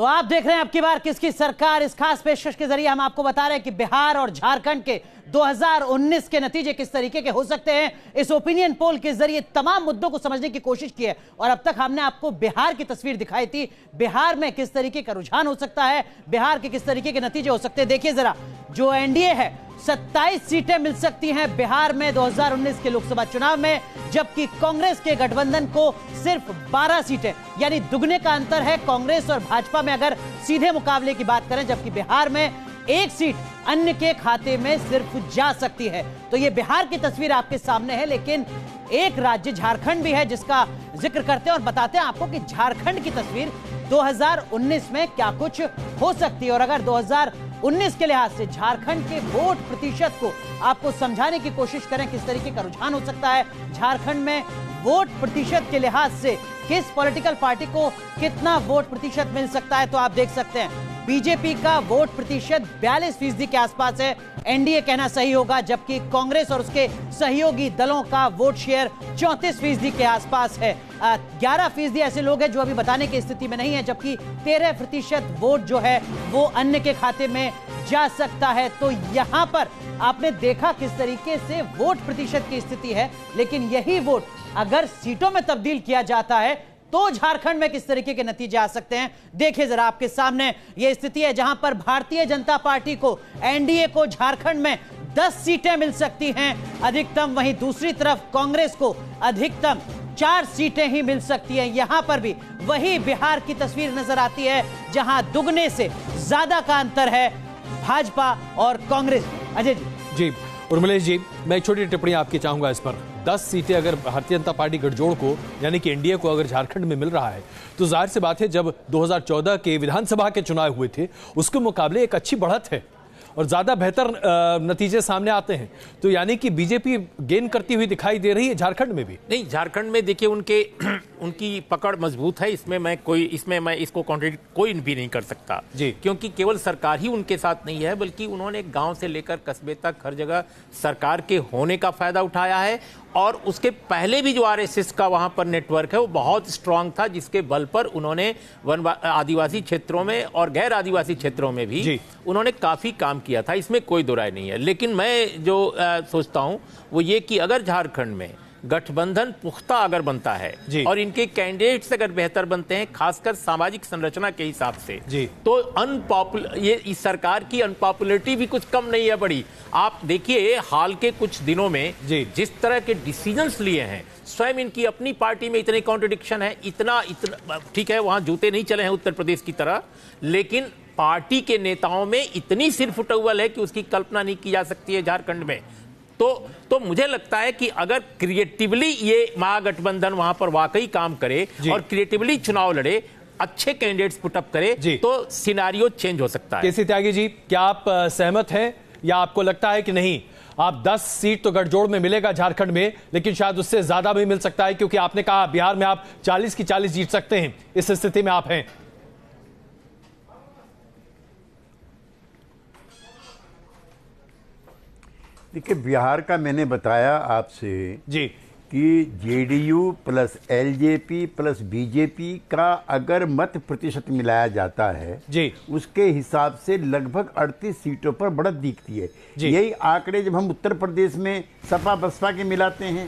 तो आप देख रहे हैं अब की बार किसकी सरकार। इस खास पेशकश के जरिए हम आपको बता रहे हैं कि बिहार और झारखंड के 2019 के नतीजे किस तरीके के हो सकते हैं। इस ओपिनियन पोल के जरिए तमाम मुद्दों को समझने की कोशिश की है और अब तक हमने आपको बिहार की तस्वीर दिखाई थी। बिहार में किस तरीके का रुझान हो सकता है, बिहार के किस तरीके के नतीजे हो सकते हैं। देखिए जरा, जो एनडीए है 27 सीटें मिल सकती हैं बिहार में 2019 के लोकसभा चुनाव में, जबकि कांग्रेस के गठबंधन को सिर्फ 12 सीटें, यानी दुगने का अंतर है कांग्रेस और भाजपा में अगर सीधे मुकाबले की बात करें। जबकि बिहार में एक सीट अन्य के खाते में सिर्फ जा सकती है। तो ये बिहार की तस्वीर आपके सामने है, लेकिन एक राज्य झारखंड भी है जिसका जिक्र करते हैं और बताते हैं आपको कि झारखंड की तस्वीर 2019 में क्या कुछ हो सकती है। और अगर 2019 के लिहाज से झारखंड के वोट प्रतिशत को आपको समझाने की कोशिश करें, किस तरीके का रुझान हो सकता है झारखंड में वोट प्रतिशत के लिहाज से, किस पॉलिटिकल पार्टी को कितना वोट प्रतिशत मिल सकता है, तो आप देख सकते हैं बीजेपी का वोट प्रतिशत 42% के आसपास है, एनडीए कहना सही होगा, जबकि कांग्रेस और उसके सहयोगी दलों का वोट शेयर 34% के आसपास है। 11% ऐसे लोग हैं जो अभी बताने की स्थिति में नहीं है, जबकि 13% वोट जो है वो अन्य के खाते में जा सकता है। तो यहां पर आपने देखा किस तरीके से वोट प्रतिशत की स्थिति है, लेकिन यही वोट अगर सीटों में तब्दील किया जाता है तो झारखंड में किस तरीके के नतीजे आ सकते हैं। देखिए जरा, आपके सामने यह स्थिति है जहां पर भारतीय जनता पार्टी को, एनडीए को झारखंड में 10 सीटें मिल सकती हैं अधिकतम, वहीं दूसरी तरफ कांग्रेस को अधिकतम 4 सीटें ही मिल सकती हैं। यहां पर भी वही बिहार की तस्वीर नजर आती है जहां दुगने से ज्यादा का अंतर है भाजपा और कांग्रेस। अजय जी, उर्मिलेश जी, मैं एक छोटी टिप्पणी आपकी चाहूंगा इस पर। 10 सीटें अगर भारतीय जनता पार्टी गठजोड़ को, यानी कि एनडीए को अगर झारखंड में मिल रहा है, तो जाहिर सी बात है जब 2014 के विधानसभा के चुनाव हुए थे उसके मुकाबले एक अच्छी बढ़त है और ज्यादा बेहतर नतीजे सामने आते हैं। तो यानी कि बीजेपी गेन करती हुई दिखाई दे रही है झारखंड में भी। नहीं, झारखंड में देखिए उनकी पकड़ मजबूत है, इसमें मैं इसको कॉन्ट्रडिक्ट कोई भी नहीं कर सकता जी, क्योंकि केवल सरकार ही उनके साथ नहीं है, बल्कि उन्होंने गांव से लेकर कस्बे तक हर जगह सरकार के होने का फायदा उठाया है। और उसके पहले भी जो आरएसएस का वहां पर नेटवर्क है वो बहुत स्ट्रांग था, जिसके बल पर उन्होंने आदिवासी क्षेत्रों में और गैर आदिवासी क्षेत्रों में भी उन्होंने काफी काम किया था, इसमें कोई दो राय नहीं है। लेकिन मैं जो सोचता हूं वो ये कि अगर झारखंड में गठबंधन पुख्ता अगर बनता है और इनके कैंडिडेट्स अगर बेहतर बनते हैं, खासकर सामाजिक संरचना के हिसाब से, तो ये इस सरकार की अनपॉपुलरिटी भी कुछ कम नहीं है बड़ी। आप देखिए हाल के कुछ दिनों में जिस तरह के डिसीजंस लिए हैं, स्वयं इनकी अपनी पार्टी में इतने कॉन्ट्रडिक्शन है, इतना ठीक है वहां जूते नहीं चले हैं उत्तर प्रदेश की तरह, लेकिन पार्टी के नेताओं में इतनी सिरफुटौल है कि उसकी कल्पना नहीं की जा सकती है झारखंड में। तो मुझे लगता है कि अगर क्रिएटिवली ये महागठबंधन वहां पर वाकई काम करे और क्रिएटिवली चुनाव लड़े, अच्छे कैंडिडेट्स पुटअप करे, तो सिनारियो चेंज हो सकता है। केसी त्यागी जी, क्या आप सहमत हैं या आपको लगता है कि नहीं, आप 10 सीट तो गठजोड़ में मिलेगा झारखंड में, लेकिन शायद उससे ज्यादा भी मिल सकता है, क्योंकि आपने कहा बिहार में आप 40 की 40 जीत सकते हैं, इस स्थिति में आप हैं? देखिए, बिहार का मैंने बताया आपसे जी कि JDU plus LJP plus BJP का अगर मत प्रतिशत मिलाया जाता है जी, उसके हिसाब से लगभग 38 सीटों पर बढ़त दिखती है। यही आंकड़े जब हम उत्तर प्रदेश में सपा बसपा के मिलाते हैं,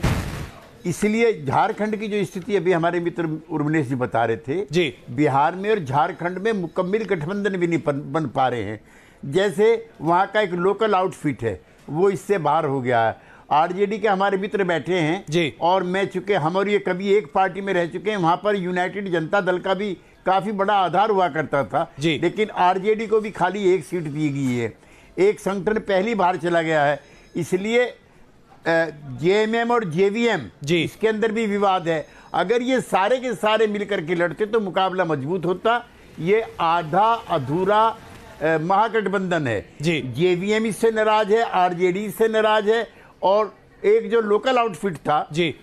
इसलिए झारखंड की जो स्थिति अभी हमारे मित्र उर्मिलेश जी बता रहे थे जी, बिहार में और झारखंड में मुकम्मल गठबंधन भी नहीं बन पा रहे हैं। जैसे वहाँ का एक लोकल आउटफिट है वो इससे बाहर हो गया है। आरजेडी के हमारे मित्र बैठे हैं जी, और मैं चूंकि हम और ये कभी एक पार्टी में रह चुके हैं, वहां पर यूनाइटेड जनता दल का भी काफी बड़ा आधार हुआ करता था, लेकिन आरजेडी को भी खाली एक सीट दी गई है, एक संगठन पहली बार चला गया है। इसलिए जेएमएम और जेवीएम इसके अंदर भी विवाद है। अगर ये सारे के सारे मिलकर के लड़ते तो मुकाबला मजबूत होता। ये आधा अधूरा महागठबंधन है। जेवीएम इससे नाराज है, आरजेडी इससे नाराज है, और एक जो लोकल आउटफिट था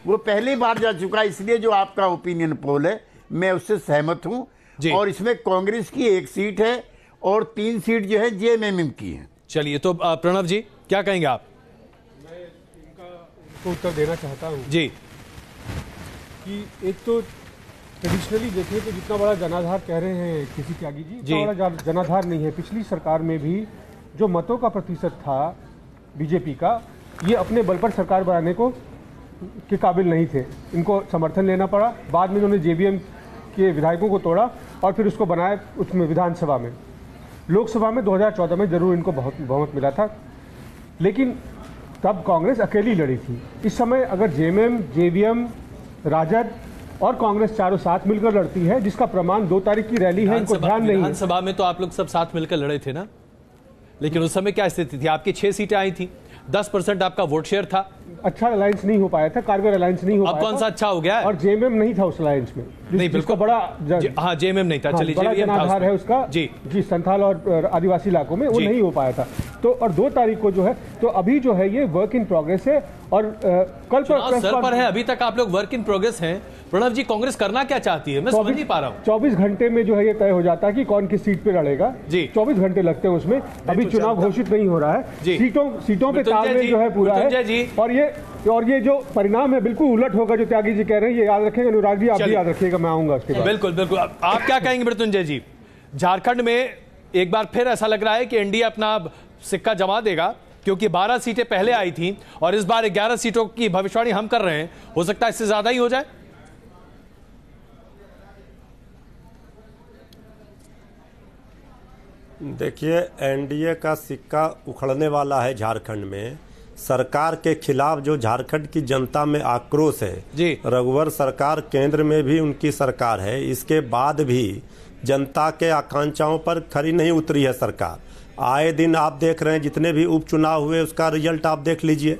वो पहली बार जा चुका है। इसलिए जो आपका ओपिनियन पोल है मैं उससे सहमत हूं, और इसमें कांग्रेस की 1 सीट है और 3 सीट जो है जेएमएम की है। चलिए, तो प्रणव जी क्या कहेंगे आप? मैं इनका उत्तर देना चाहता हूं जी कि एक तो ट्रेडिशनली देखिए तो जितना बड़ा जनाधार कह रहे हैं किसी त्यागी जी, इतना बड़ा जनाधार नहीं है। पिछली सरकार में भी जो मतों का प्रतिशत था बीजेपी का, ये अपने बल पर सरकार बनाने के काबिल नहीं थे। इनको समर्थन लेना पड़ा। बाद में उन्होंने जेबीएम के विधायकों को तोड़ा और फिर उसको बनाया उसमें विधानसभा में। लोकसभा में 2014 में जरूर इनको बहुमत मिला था, लेकिन तब कांग्रेस अकेली लड़ी थी। इस समय अगर जेएमएम, जेवीएम, राजद और कांग्रेस चारों साथ मिलकर लड़ती है, जिसका प्रमाण 2 तारीख की रैली है, इनको ध्यान नहीं है। विधानसभा में तो आप लोग सब साथ मिलकर लड़े थे ना, लेकिन उस समय क्या स्थिति थी? आपकी 6 सीटें आई थी, 10% आपका वोट शेयर था। अच्छा अलायंस नहीं हो पाया था, कारगर अलायंस नहीं हो पाया। अब कौन सा अच्छा हो गया है? और जेएमएम नहीं था उस अलायंस में। नहीं, बिल्कुल बड़ा हाँ, जेएमएम नहीं था। चलिए, बड़ा जनाधार है उसका जी, संथाल और आदिवासी इलाकों में वो नहीं हो पाया था। तो और 2 तारीख को जो है, तो अभी जो है ये वर्क इन प्रोग्रेस है। और कल पर है, अभी तक आप लोग वर्क इन प्रोग्रेस हैं। प्रणव जी, कांग्रेस करना क्या चाहती है? मैं समझ नहीं पा रहा हूँ। 24 घंटे में जो है ये तय हो जाता है कि कौन किस सीट पे लड़ेगा जी। 24 घंटे लगते हैं उसमें। अभी चुनाव घोषित नहीं हो रहा है। सीटों पे तालमेल जो है पूरा है। और ये जो परिणाम है बिल्कुल उलट होगा जो त्यागी जी कह रहे हैं। ये याद रखेंगे अनुराग जी, आप भी याद रखिएगा, मैं आऊंगा उसके बाद। बिल्कुल बिल्कुल। आप क्या कहेंगे मृत्युंजय जी? झारखंड में एक बार फिर ऐसा लग रहा है कि एनडीए अपना सिक्का जमा देगा, क्योंकि 12 सीटें पहले आई थी और इस बार 11 सीटों की भविष्यवाणी हम कर रहे हैं। हो सकता है इससे ज्यादा ही हो जाए। देखिए, एनडीए का सिक्का उखड़ने वाला है झारखंड में। सरकार के खिलाफ जो झारखंड की जनता में आक्रोश है जी। रघुवर सरकार केंद्र में भी उनकी सरकार है, इसके बाद भी जनता के आकांक्षाओं पर खरी नहीं उतरी है सरकार। आए दिन आप देख रहे हैं जितने भी उपचुनाव हुए उसका रिजल्ट आप देख लीजिए।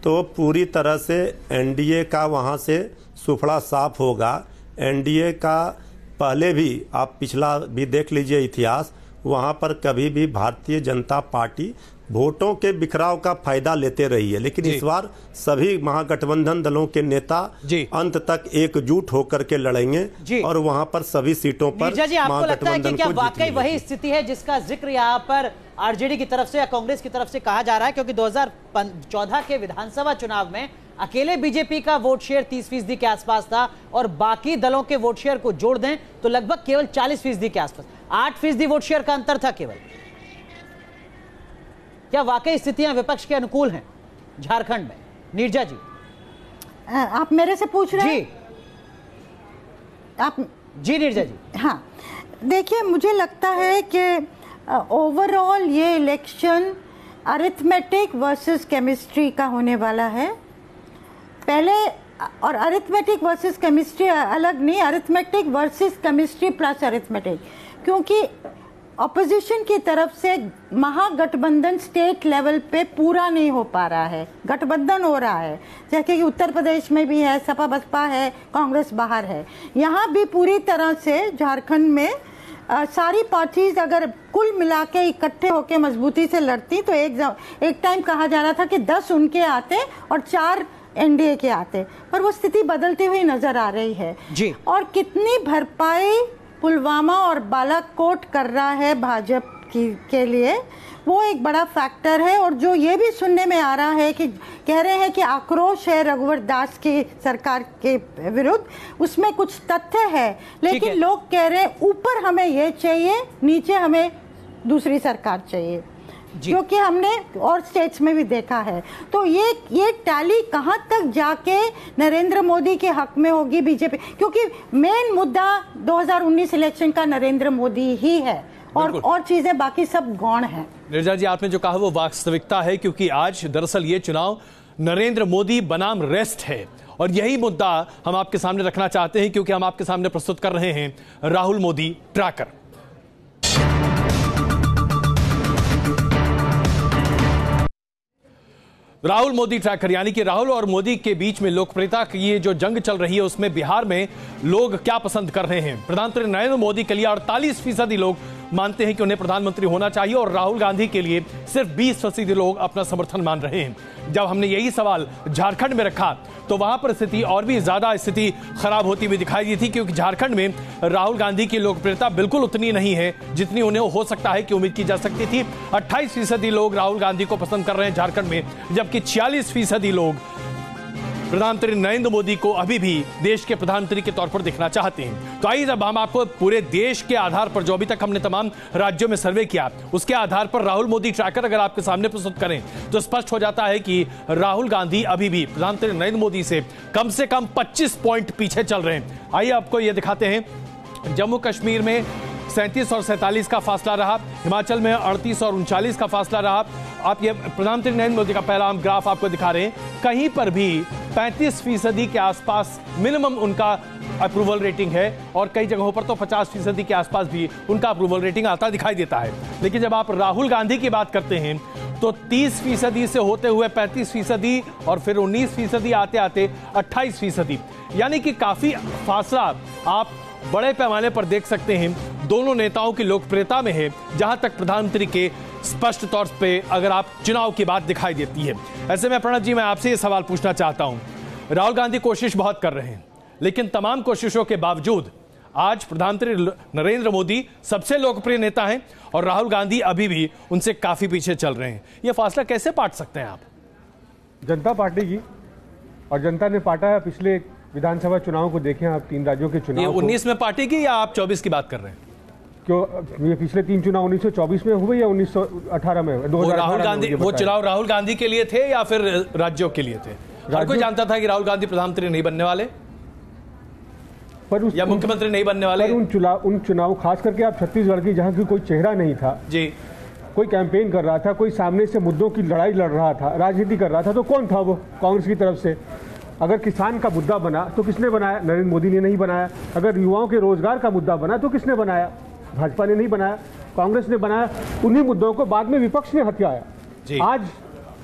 तो पूरी तरह से एनडीए का वहां से सुफड़ा साफ होगा। एनडीए का पहले भी आप पिछला भी देख लीजिए इतिहास, वहां पर कभी भी भारतीय जनता पार्टी वोटों के बिखराव का फायदा लेते रही है, लेकिन इस बार सभी महागठबंधन दलों के नेता अंत तक एकजुट होकर के लड़ेंगे और वहां पर सभी सीटों पर महागठबंधन को वाकई वही स्थिति है जिसका जिक्र यहाँ पर आरजेडी की तरफ से या कांग्रेस की तरफ से कहा जा रहा है? क्योंकि 2014 के विधानसभा चुनाव में अकेले बीजेपी का वोट शेयर 30% के आसपास था और बाकी दलों के वोट शेयर को जोड़ दें तो लगभग केवल 40% के आसपास, 8% वोट शेयर का अंतर था केवल। क्या वाकई स्थितियां विपक्ष के अनुकूल हैं झारखंड में? नीरजा जी, आप मेरे से पूछ रहे हैं? आप जी नीरजा जी। हाँ, देखिए, मुझे लगता है कि ओवरऑल ये इलेक्शन अरिथमेटिक वर्सेस केमिस्ट्री का होने वाला है पहले। और अरिथमेटिक वर्सेस केमिस्ट्री अलग नहीं, arithmetic versus chemistry plus arithmetic, क्योंकि ऑपोजिशन की तरफ से महागठबंधन स्टेट लेवल पे पूरा नहीं हो पा रहा है। गठबंधन हो रहा है, जैसे कि उत्तर प्रदेश में भी है, सपा बसपा है, कांग्रेस बाहर है। यहाँ भी पूरी तरह से झारखंड में सारी पार्टीज अगर कुल मिला के इकट्ठे होकर मजबूती से लड़ती तो एक टाइम कहा जा रहा था कि 10 उनके आते और 4 एनडीए के आते, पर वो स्थिति बदलती हुई नजर आ रही है जी। और कितनी भरपाई पुलवामा और बालाकोट कर रहा है भाजपा के लिए, वो एक बड़ा फैक्टर है। और जो ये भी सुनने में आ रहा है कि कह रहे हैं कि आक्रोश है रघुवर दास की सरकार के विरुद्ध, उसमें कुछ तथ्य है, लेकिन लोग कह रहे हैं ऊपर हमें ये चाहिए, नीचे हमें दूसरी सरकार चाहिए, क्योंकि हमने और स्टेट्स में भी देखा है। तो ये टैली कहां तक जाके नरेंद्र मोदी के हक में होगी बीजेपी, क्योंकि मेन मुद्दा 2019 इलेक्शन का नरेंद्र मोदी ही है और चीजें बाकी सब गौण हैं। नीरजा जी, आपने जो कहा वो वास्तविकता है, क्योंकि आज दरअसल ये चुनाव नरेंद्र मोदी बनाम रेस्ट है और यही मुद्दा हम आपके सामने रखना चाहते हैं, क्योंकि हम आपके सामने प्रस्तुत कर रहे हैं राहुल मोदी ट्रैकर। राहुल मोदी ट्रैकर, यानी कि राहुल और मोदी के बीच में लोकप्रियता की ये जो जंग चल रही है उसमें बिहार में लोग क्या पसंद कर रहे हैं। प्रधानमंत्री नरेंद्र मोदी के लिए 48% लोग मानते हैं कि उन्हें प्रधानमंत्री होना चाहिए और राहुल गांधी के लिए सिर्फ 20% लोग अपना समर्थन मान रहे हैं। जब हमने यही सवाल झारखंड में रखा तो वहां पर स्थिति और भी ज्यादा स्थिति खराब होती हुई दिखाई दी थी, क्योंकि झारखंड में राहुल गांधी की लोकप्रियता बिल्कुल उतनी नहीं है जितनी उन्हें हो सकता है कि उम्मीद की जा सकती थी। 28% लोग राहुल गांधी को पसंद कर रहे हैं झारखंड में, जबकि 46% लोग प्रधानमंत्री नरेंद्र मोदी को अभी भी देश के प्रधानमंत्री के तौर पर देखना चाहते हैं। तो आइए जब हम आपको पूरे देश के आधार पर, जो अभी तक हमने तमाम राज्यों में सर्वे किया, उसके आधार पर राहुल मोदी ट्रैकर अगर आपके सामने प्रस्तुत करें तो स्पष्ट हो जाता है कि राहुल गांधी अभी भी प्रधानमंत्री नरेंद्र मोदी से कम 25 पॉइंट पीछे चल रहे हैं। आइए आपको यह दिखाते हैं। जम्मू कश्मीर में 37 और 47 का फासला रहा, हिमाचल में 38 और 39 का फासला रहा। आप ये प्रधानमंत्री नरेंद्र मोदी का पहला हम ग्राफ आपको दिखा रहे हैं, कहीं पर भी 35% के आसपास मिनिमम उनका अप्रूवल रेटिंग है और कई जगहों पर तो 50% के आसपास भी उनका अप्रूवल रेटिंग आता दिखाई देता है। लेकिन जब आप राहुल गांधी की बात करते हैं तो 30% से होते हुए 35% और फिर 19% आते आते 28%, यानी कि काफी फासला आप बड़े पैमाने पर देख सकते हैं दोनों नेताओं की लोकप्रियता में है, जहां तक प्रधानमंत्री के स्पष्ट तौर पे अगर आप चुनाव की बात दिखाई देती है। ऐसे में प्रणब जी, मैं आपसे ये सवाल पूछना चाहता हूं, राहुल गांधी कोशिश बहुत कर रहे हैं, लेकिन तमाम कोशिशों के बावजूद आज प्रधानमंत्री नरेंद्र मोदी सबसे लोकप्रिय नेता हैं और राहुल गांधी अभी भी उनसे काफी पीछे चल रहे हैं। यह फासला कैसे पाट सकते हैं आप? जनता पार्टी की, और जनता ने पाटा है। पिछले विधानसभा चुनाव को देखें आप, 3 राज्यों के चुनाव, 19 में पार्टी की या आप 24 की बात कर रहे हैं? क्यों, ये पिछले 3 चुनाव 1924 में हुए या 1918 में? राहुल गांधी, वो चुनाव राहुल गांधी के लिए थे या फिर राज्यों के लिए थे? हर कोई जानता था कि राहुल गांधी प्रधानमंत्री नहीं बनने वाले या मुख्यमंत्री नहीं बनने वाले। उन चुनाव खास करके आप छत्तीसगढ़ की, जहां की कोई चेहरा नहीं था जी, कोई कैंपेन कर रहा था, कोई सामने से मुद्दों की लड़ाई लड़ रहा था, राजनीति कर रहा था, तो कौन था वो? कांग्रेस की तरफ से। अगर किसान का मुद्दा बना तो किसने बनाया? नरेंद्र मोदी ने नहीं बनाया। अगर युवाओं के रोजगार का मुद्दा बना तो किसने बनाया? भाजपा ने नहीं बनाया, कांग्रेस ने बनाया। उन्हीं मुद्दों को बाद में विपक्ष ने हथियाया। आज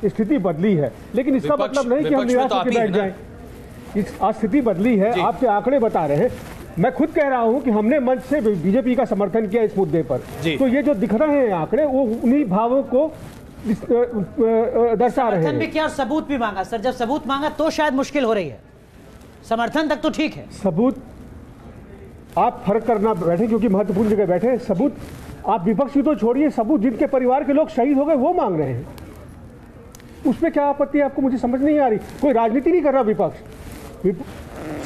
स्थिति बदली है, लेकिन इसका मतलब नहीं कि हम निराश होकर बैठ जाएं। आज स्थिति बदली है, आपके आंकड़े बता रहे हैं। मैं खुद कह रहा हूं कि हमने मंच से बीजेपी का समर्थन किया इस मुद्दे पर, तो ये जो दिख रहे हैं आंकड़े वो उन्हीं भावों को दर्शा रहे हैं। समर्थन भी किया और सबूत भी मांगा। सर, जब सबूत मांगा तो शायद मुश्किल हो रही है, समर्थन तक तो ठीक है। सबूत आप फर्क करना बैठे, क्योंकि महत्वपूर्ण जगह बैठे। सबूत आप विपक्ष की तो छोड़िए, सबूत जिनके परिवार के लोग शहीद हो गए वो मांग रहे हैं। उसमें क्या आपत्ति है आपको? मुझे समझ नहीं आ रही। कोई राजनीति नहीं कर रहा विपक्ष।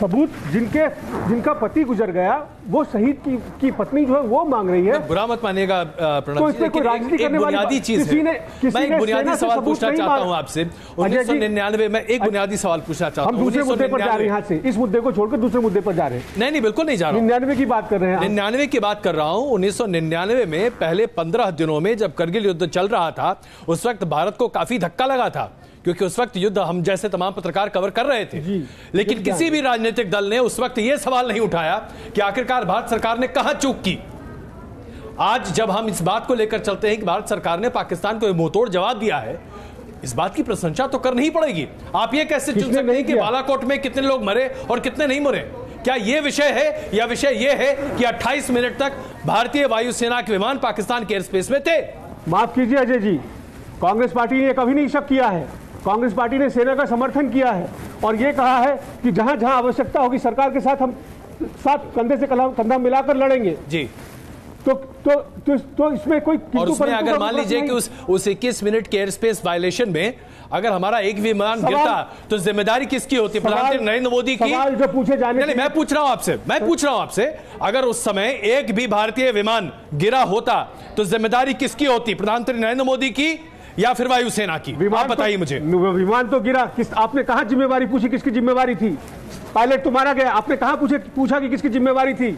सबूत जिनका पति गुजर गया, वो शहीद की पत्नी जो है वो मांग रही है। बुरा मत मानिएगा प्रणब जी, लेकिन एक बुनियादी चीज है। मैं एक बुनियादी सवाल पूछना चाहता हूं आपसे। 1999 में एक बुनियादी सवाल पूछना चाहता हूं। हम दूसरे मुद्दे पर जा रहे हैं, यहाँ से इस मुद्दे को छोड़कर दूसरे मुद्दे पर जा रहे हैं। नहीं, बिल्कुल नहीं जा रहा हूं। 99 की बात कर रहे हैं। 99 की बात कर रहा हूं। 1999 में पहले 15 दिनों में जब करगिल युद्ध चल रहा था, उस वक्त भारत को काफी धक्का लगा था, क्योंकि उस वक्त युद्ध हम जैसे तमाम पत्रकार कवर कर रहे थे। लेकिन किसी भी राजनीतिक दल ने उस वक्त यह सवाल नहीं उठाया कि आखिरकार भारत सरकार ने कहां चूक की। आज जब हम इस बात को लेकर चलते हैं कि भारत सरकार ने पाकिस्तान को मुंहतोड़ जवाब दिया है, इस बात की प्रशंसा तो करनी ही पड़ेगी। आप ये कैसे चुन सकते हैं कि बालाकोट में कितने लोग मरे और कितने नहीं मरे? क्या यह विषय है, या विषय यह है कि 28 मिनट तक भारतीय वायुसेना के विमान पाकिस्तान के एयर स्पेस में थे? माफ कीजिए अजय जी, कांग्रेस पार्टी ने कभी नहीं शक किया है। कांग्रेस पार्टी ने सेना का समर्थन किया है और यह कहा है कि जहां जहां आवश्यकता होगी सरकार के साथ हम कंधे से कंधा मिलाकर लड़ेंगे जी। तो इसमें कोई, और उसमें अगर मान लीजिए कि उस 21 मिनट के एयर स्पेस वायलेशन में अगर हमारा एक विमान गिरता तो जिम्मेदारी किसकी होती? प्रधानमंत्री नरेंद्र मोदी की? जो पूछे जाने नहीं, मैं पूछ रहा हूं आपसे, अगर उस समय एक भी भारतीय विमान गिरा होता तो जिम्मेदारी किसकी होती? प्रधानमंत्री नरेंद्र मोदी की या फिर वायुसेना की? आप बताइए मुझे। विमान तो गिरा, आपने कहा जिम्मेवारी पूछी किसकी जिम्मेवारी थी? पायलट तो मारा गया, आपने कहा पूछा कि किसकी जिम्मेवारी थी?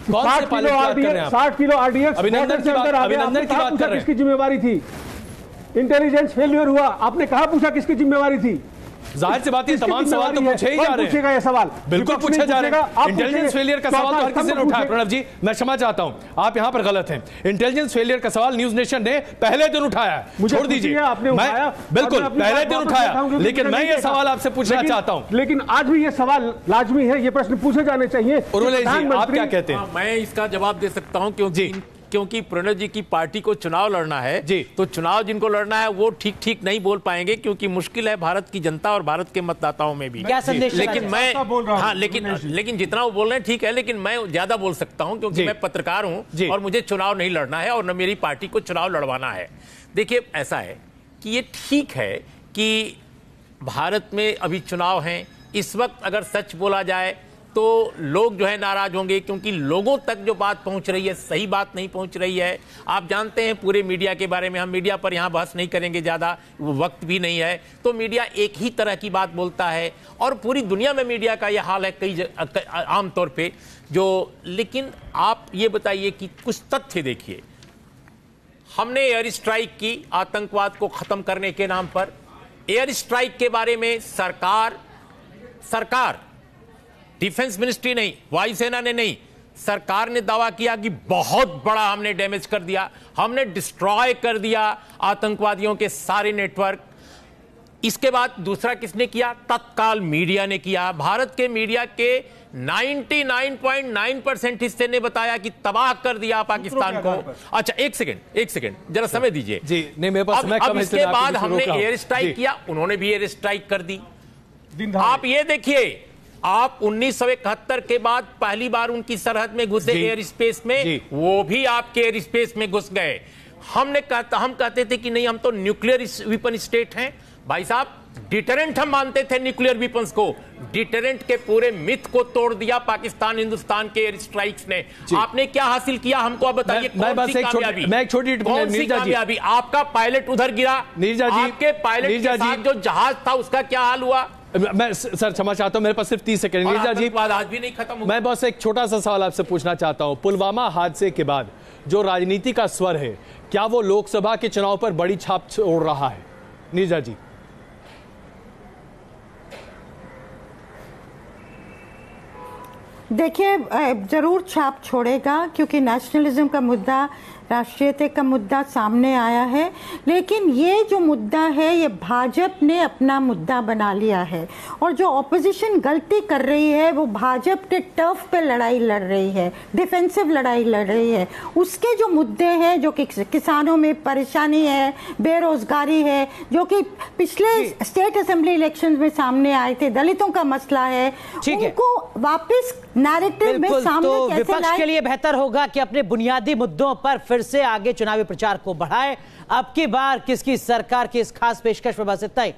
60 किलो RDX अभिनंदन की बात कर रहे हैं, किसकी जिम्मेवारी थी? इंटेलिजेंस फेलियर हुआ, आपने कहा पूछा किसकी जिम्मेवारी थी? जाहिर सी बात है, तमाम सवाल तो पूछे ही जा रहे हैं। ये सवाल बिल्कुल पूछे जा रहे हैं। इंटेलिजेंस फेलियर का सवाल तो हर किसी ने उठाया। प्रणब जी, मैं क्षमा चाहता हूं, आप यहां पर गलत हैं। इंटेलिजेंस फेलियर का सवाल न्यूज नेशन ने पहले दिन उठाया, छोड़ दीजिए। मैं बिल्कुल पहले दिन उठाया, लेकिन मैं ये सवाल आपसे पूछना चाहता हूं। लेकिन आज भी ये सवाल लाजमी है, ये प्रश्न पूछे जाने चाहिए। उर्मिला जी, आप क्या कहते हैं? मैं इसका जवाब दे सकता हूं, क्योंकि प्रणब जी की पार्टी को चुनाव लड़ना है जी, तो चुनाव जिनको लड़ना है वो ठीक नहीं बोल पाएंगे, क्योंकि मुश्किल है भारत की जनता और भारत के मतदाताओं में भी। क्या संदेश? लेकिन मैं लेकिन जितना वो बोल रहे हैं ठीक है, लेकिन मैं ज्यादा बोल सकता हूं, क्योंकि मैं पत्रकार हूं और मुझे चुनाव नहीं लड़ना है और न मेरी पार्टी को चुनाव लड़वाना है। देखिए, ऐसा है कि ये ठीक है कि भारत में अभी चुनाव हैं, इस वक्त अगर सच बोला जाए तो लोग जो है नाराज होंगे, क्योंकि लोगों तक जो बात पहुंच रही है सही बात नहीं पहुंच रही है। आप जानते हैं पूरे मीडिया के बारे में, हम मीडिया पर यहां बहस नहीं करेंगे, ज्यादा वो वक्त भी नहीं है। तो मीडिया एक ही तरह की बात बोलता है और पूरी दुनिया में मीडिया का यह हाल है कई आमतौर पे जो। लेकिन आप ये बताइए कि कुछ तथ्य देखिए, हमने एयर स्ट्राइक की आतंकवाद को खत्म करने के नाम पर। एयर स्ट्राइक के बारे में सरकार डिफेंस मिनिस्ट्री नहीं, वायुसेना ने नहीं, सरकार ने दावा किया कि बहुत बड़ा हमने डैमेज कर दिया, हमने डिस्ट्रॉय कर दिया आतंकवादियों के सारे नेटवर्क। इसके बाद दूसरा किसने किया? तत्काल मीडिया ने किया। भारत के मीडिया के 99.9% हिस्से ने बताया कि तबाह कर दिया पाकिस्तान को। अच्छा एक सेकंड जरा समय दीजिए जी। नहीं मेरे पास समय कम है। इसके बाद हमने एयर स्ट्राइक किया, उन्होंने भी एयर स्ट्राइक कर दी। आप ये देखिए, आप 1971 के बाद पहली बार उनकी सरहद में घुसे एयर स्पेस में, वो भी आपके एयर स्पेस में घुस गए। हम कहते थे कि नहीं, हम तो न्यूक्लियर वेपन स्टेट हैं। भाई साहब, डिटरेंट हम मानते थे न्यूक्लियर वेपन्स को, डिटरेंट के पूरे मिथ को तोड़ दिया पाकिस्तान हिंदुस्तान के एयर स्ट्राइक्स ने। आपने क्या हासिल किया हमको आप बताइए। कौन सी कामयाबी? आपका पायलट उधर गिरा, आपके पायलट के साथ जो जहाज था उसका क्या हाल हुआ? मैं सर क्षमा चाहता हूं, मेरे पास सिर्फ 30 सेकंड। नीरजा जी आज भी नहीं खत्म हुआ। मैं बस एक छोटा सा सवाल आपसे पूछना चाहता हूं। पुलवामा हादसे के बाद जो राजनीति का स्वर है, क्या वो लोकसभा के चुनाव पर बड़ी छाप छोड़ रहा है? नीरजा जी। देखिए, जरूर छाप छोड़ेगा, क्योंकि नेशनलिज्म का मुद्दा, राष्ट्रीयता का मुद्दा सामने आया है। लेकिन ये जो मुद्दा है, ये भाजपा ने अपना मुद्दा बना लिया है, और जो ऑपोजिशन गलती कर रही है वो भाजपा के टर्फ पे लड़ाई लड़ रही है, डिफेंसिव लड़ाई लड़ रही है। उसके जो मुद्दे हैं, जो कि किसानों में परेशानी है, बेरोजगारी है, जो कि पिछले स्टेट असेंबली इलेक्शन में सामने आए थे, दलितों का मसला है, उनको वापस नैरेटिव में सामने तो कैसे विपक्ष के लिए बेहतर होगा कि अपने बुनियादी मुद्दों पर फिर से आगे चुनावी प्रचार को बढ़ाए। अब की बार किसकी सरकार की इस खास पेशकश में बस इतना ही।